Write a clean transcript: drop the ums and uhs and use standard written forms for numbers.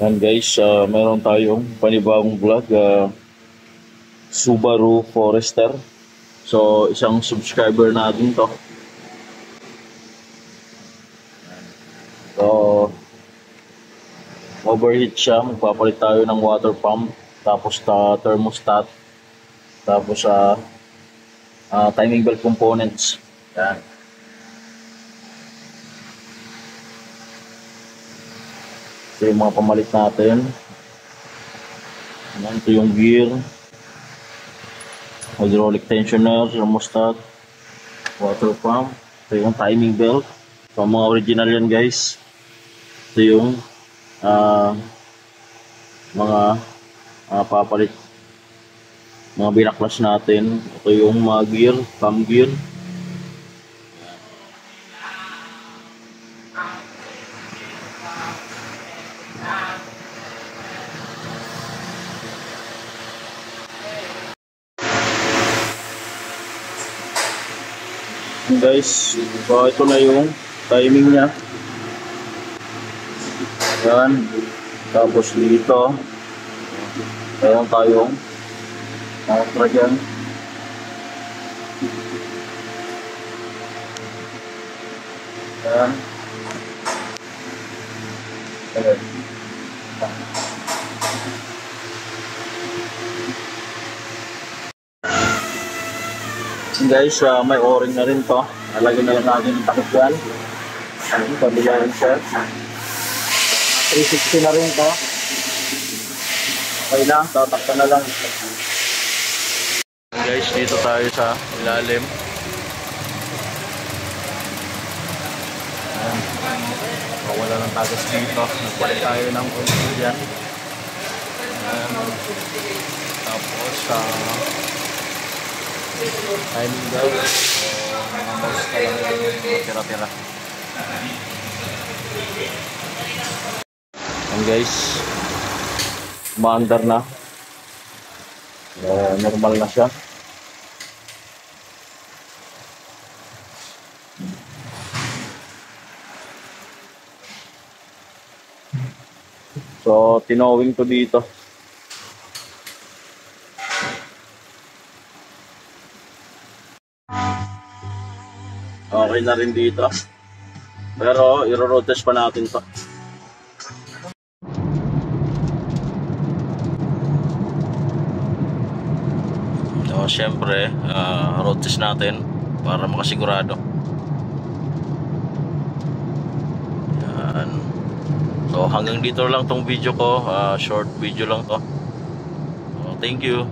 Yan guys, meron tayong panibagong vlog, Subaru Forester. So, isang subscriber natin to. So, overheat siya. Magpapalit tayo ng water pump. Tapos thermostat. Tapos timing belt components. Yan. Ito yung mga pamalit natin. Yan, ito yung gear. Hydraulic tensioner, thermostat, water pump. Ito yung timing belt. So, mga original yan guys. Ito yung mga papalit, mga binaklas natin. Ito yung mga gear, cam gear. Guys, so ito na yung timing niya. Yan. Tapos dito meron tayong extra dyan. Yan. Okay. Guys, may o-ring na rin to. Nalagyan na lang natin yung takip yan. Pabilayan siya. 360 na rin to. Okay lang, tatakpan na lang. Guys, dito tayo sa ilalim. Wala ng tagas dito. Nagpalit tayo ng oil dyan. Tapos timing belt, mga mouse ka lang yung tira-tira. And guys, maandar na, normal na siya. So tinowing to dito. Okay na rin dito. Pero i-road test pa natin to. So syempre, road test natin para makasigurado. Yan. So hanggang dito lang tong video ko. Short video lang to. So, thank you.